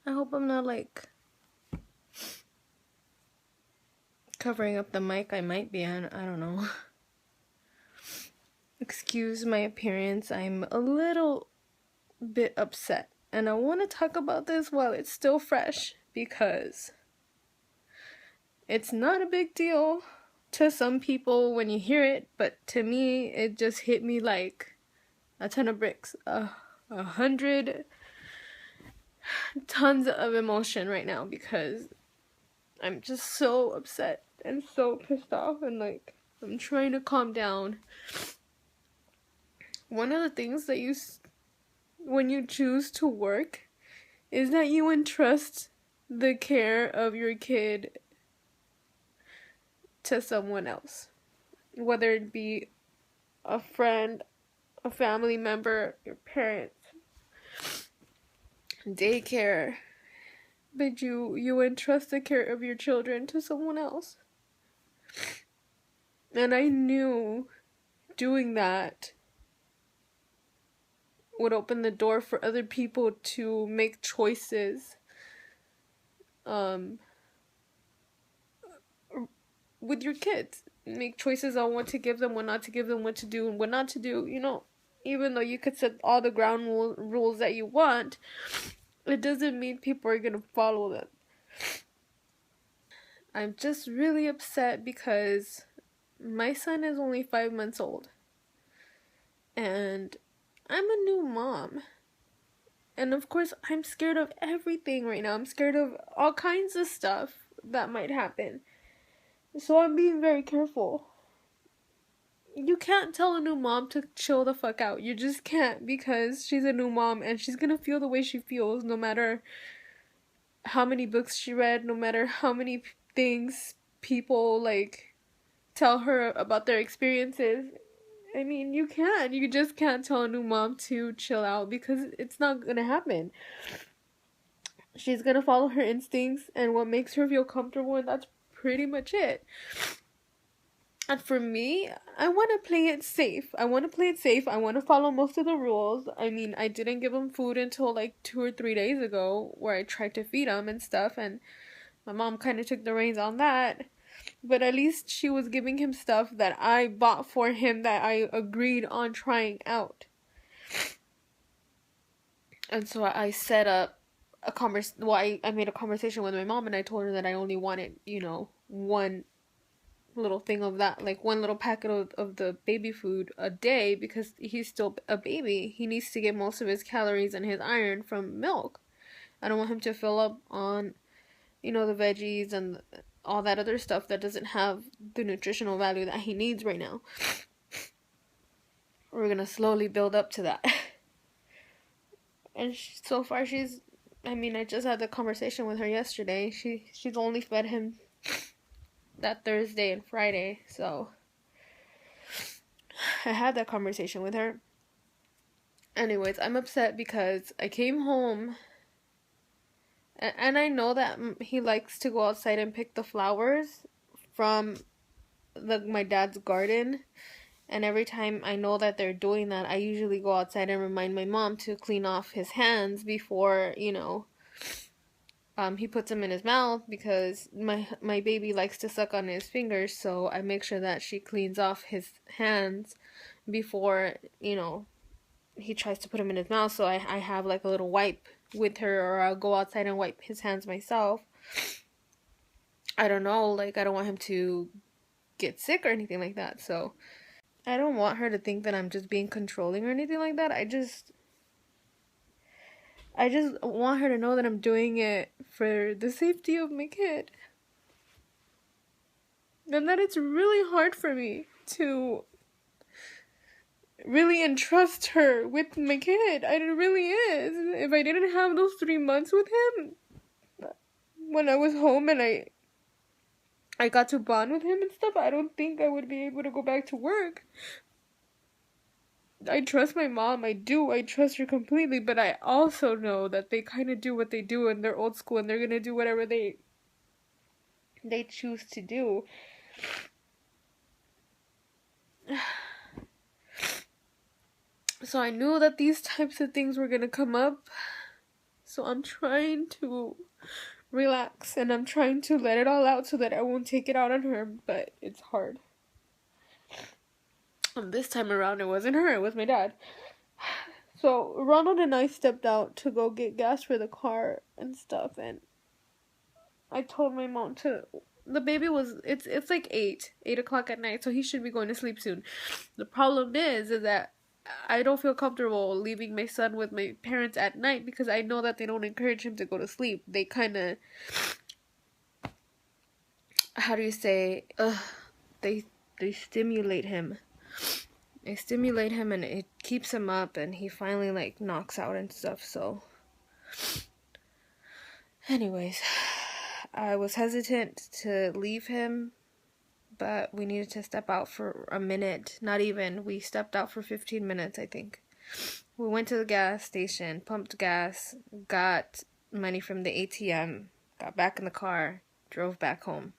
I hope I'm not like covering up the mic. I might be. I don't know. Excuse my appearance. I'm a little bit upset. And I want to talk about this while it's still fresh because it's not a big deal to some people when you hear it, but to me, it just hit me like a ton of bricks. 100 tons of emotion right now because I'm just so upset and so pissed off, and like I'm trying to calm down. One of the things that when you choose to work is that you entrust the care of your kid to someone else, whether it be a friend, a family member, your parents, daycare, but you entrust the care of your children to someone else. And I knew doing that would open the door for other people to make choices with your kids. Make choices on what to give them, what not to give them, what to do and what not to do. Even though you could set all the ground rules that you want, it doesn't mean people are going to follow them. I'm just really upset because my son is only 5 months old. And I'm a new mom. And of course, I'm scared of everything right now. I'm scared of all kinds of stuff that might happen. So I'm being very careful. You can't tell a new mom to chill the fuck out. You just can't, because she's a new mom and she's gonna feel the way she feels no matter how many books she read, no matter how many things people like tell her about their experiences. I mean, you just can't tell a new mom to chill out because it's not gonna happen. She's gonna follow her instincts and what makes her feel comfortable, and that's pretty much it. And for me, I want to play it safe. I want to follow most of the rules. I mean, I didn't give him food until like 2 or 3 days ago, where I tried to feed him and stuff, and my mom kind of took the reins on that. But at least she was giving him stuff that I bought for him that I agreed on trying out. And so I set up I made a conversation with my mom, and I told her that I only wanted, one little thing of that, like one little packet of the baby food a day, because he's still a baby. He needs to get most of his calories and his iron from milk. I don't want him to fill up on, the veggies and all that other stuff that doesn't have the nutritional value that he needs right now. We're gonna slowly build up to that. And so far I just had the conversation with her yesterday. She's only fed him that Thursday and Friday, so I had that conversation with her. Anyways, I'm upset because I came home, and I know that he likes to go outside and pick the flowers from my dad's garden, and every time I know that they're doing that, I usually go outside and remind my mom to clean off his hands before, he puts them in his mouth, because my baby likes to suck on his fingers, so I make sure that she cleans off his hands before, he tries to put them in his mouth. So I have like a little wipe with her, or I'll go outside and wipe his hands myself. I don't know, like I don't want him to get sick or anything like that, so I don't want her to think that I'm just being controlling or anything like that. I just want her to know that I'm doing it for the safety of my kid. And that it's really hard for me to really entrust her with my kid. It really is. If I didn't have those 3 months with him, when I was home and I got to bond with him and stuff, I don't think I would be able to go back to work. I trust my mom, I do, I trust her completely, but I also know that they kind of do what they do, and they're old school, and they're gonna do whatever they choose to do. So I knew that these types of things were gonna come up, So I'm trying to relax and I'm trying to let it all out so that I won't take it out on her, but it's hard. And this time around, it wasn't her, it was my dad. So Ronald and I stepped out to go get gas for the car and stuff, and I told my mom to. The baby was it's like 8 o'clock at night, so he should be going to sleep soon. The problem is that I don't feel comfortable leaving my son with my parents at night because I know that they don't encourage him to go to sleep. They kind of, how do you say, they stimulate him. They stimulate him and it keeps him up, and he finally like knocks out and stuff. So anyways, I was hesitant to leave him, but we needed to step out for a minute. Not even. We stepped out for 15 minutes, I think. We went to the gas station, pumped gas, got money from the ATM, got back in the car, drove back home.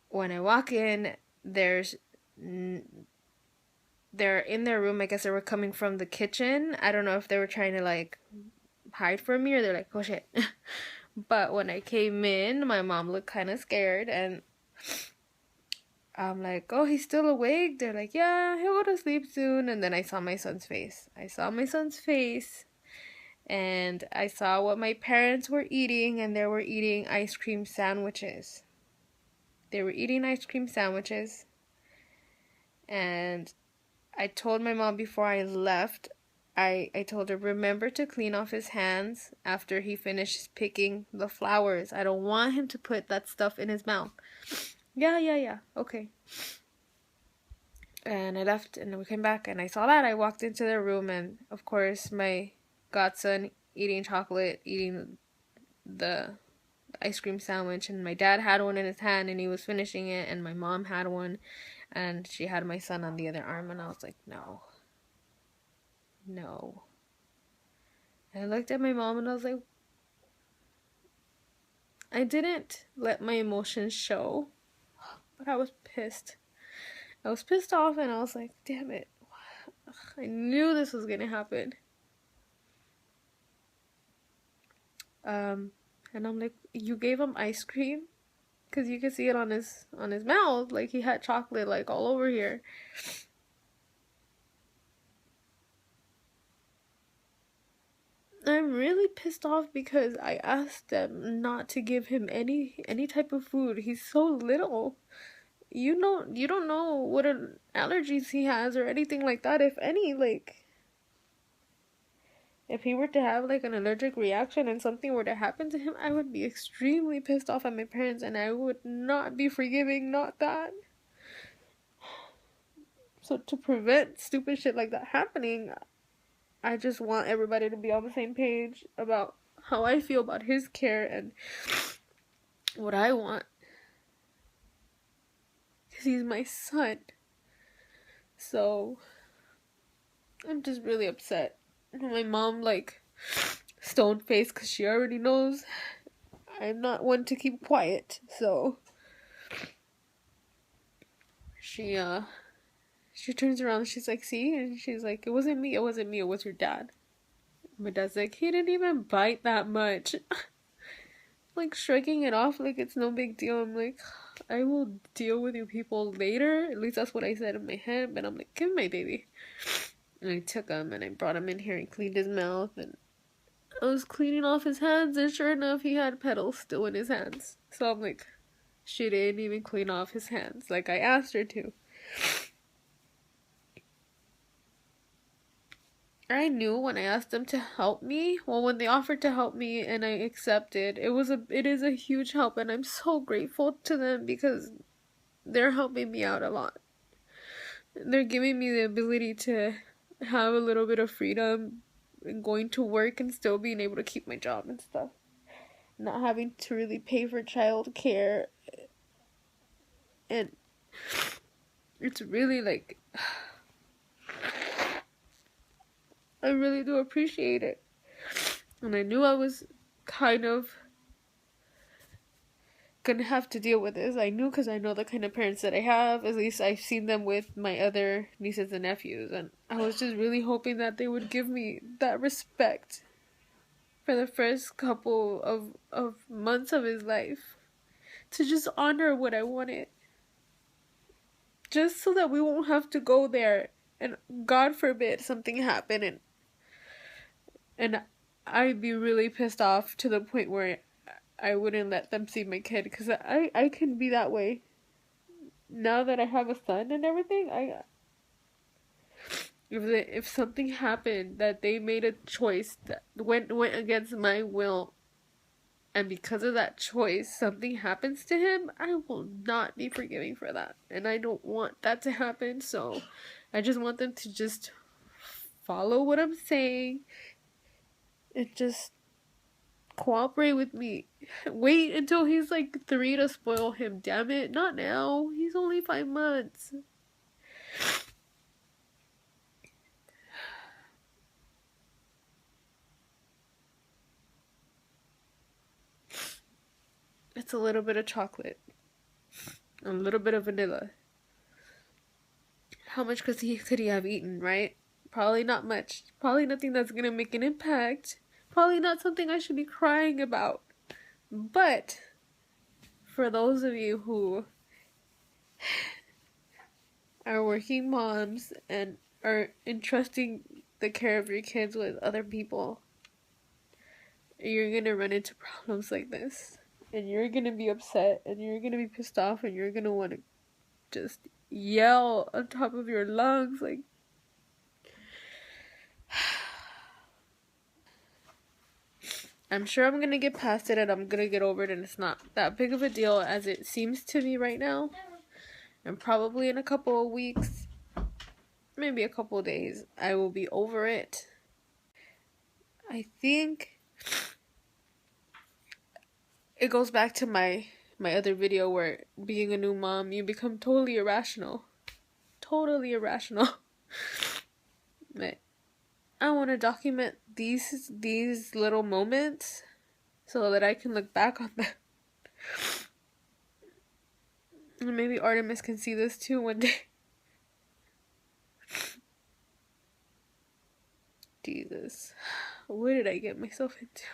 When I walk in, they're in their room. I guess they were coming from the kitchen. I don't know if they were trying to like hide from me or they're like, oh shit. But when I came in, my mom looked kind of scared, and I'm like, oh, he's still awake? They're like, yeah, he'll go to sleep soon. And then I saw my son's face. And I saw what my parents were eating, and they were eating ice cream sandwiches. And I told my mom before I left, I told her, remember to clean off his hands after he finishes picking the flowers. I don't want him to put that stuff in his mouth. Yeah. Okay. And I left, and we came back, and I saw that. I walked into their room, and of course, my godson eating chocolate, eating the ice cream sandwich, and my dad had one in his hand, and he was finishing it, and my mom had one, and she had my son on the other arm, and I was like, no. And I looked at my mom, and I was like, I didn't let my emotions show, but I was pissed. I was pissed off, and I was like, damn it. I knew this was gonna happen. And I'm like, you gave him ice cream? Because you could see it on his mouth. Like, he had chocolate, like, all over here. I'm really pissed off because I asked them not to give him any type of food. He's so little. You don't know what allergies he has or anything like that, if any. Like, if he were to have like an allergic reaction and something were to happen to him, I would be extremely pissed off at my parents, and I would not be forgiving, not that. So to prevent stupid shit like that happening, I just want everybody to be on the same page about how I feel about his care and what I want. Because he's my son. So I'm just really upset. My mom, like, stone faced because she already knows I'm not one to keep quiet. So she turns around and she's like, see? And she's like, it wasn't me, it was your dad. My dad's like, he didn't even bite that much. Like, shrugging it off like it's no big deal. I'm like, I will deal with you people later. At least that's what I said in my head. But I'm like, give me my baby. And I took him and I brought him in here and cleaned his mouth. And I was cleaning off his hands, and sure enough, he had petals still in his hands. So I'm like, she didn't even clean off his hands like I asked her to. I knew when I asked them to help me, when they offered to help me and I accepted, it is a huge help, and I'm so grateful to them because they're helping me out a lot. They're giving me the ability to have a little bit of freedom and going to work and still being able to keep my job and stuff. Not having to really pay for childcare. And it's really like, I really do appreciate it. And I knew I was kind of gonna have to deal with this. I knew because I know the kind of parents that I have. At least I've seen them with my other nieces and nephews, and I was just really hoping that they would give me that respect for the first couple of months of his life, to just honor what I wanted, just so that we won't have to go there and God forbid something happened and I'd be really pissed off to the point where I wouldn't let them see my kid, because I can be that way. Now that I have a son and everything, if something happened that they made a choice that went against my will, and because of that choice something happens to him, I will not be forgiving for that, and I don't want that to happen. So I just want them to just follow what I'm saying and just cooperate with me. Wait until he's like 3 to spoil him, damn it. Not now. He's only 5 months. It's a little bit of chocolate, a little bit of vanilla. How much could he have eaten, right? Probably not much. Probably nothing that's gonna make an impact. Probably not something I should be crying about. But for those of you who are working moms and are entrusting the care of your kids with other people, you're gonna run into problems like this. And you're gonna be upset, and you're gonna be pissed off, and you're gonna want to just yell on top of your lungs, like... I'm sure I'm gonna get past it and I'm gonna get over it, and it's not that big of a deal as it seems to me right now. And probably in a couple of weeks, maybe a couple of days, I will be over it. I think it goes back to my other video where being a new mom, you become totally irrational. Totally irrational. But I want to document these little moments so that I can look back on them. And maybe Artemis can see this too one day. Jesus. What did I get myself into?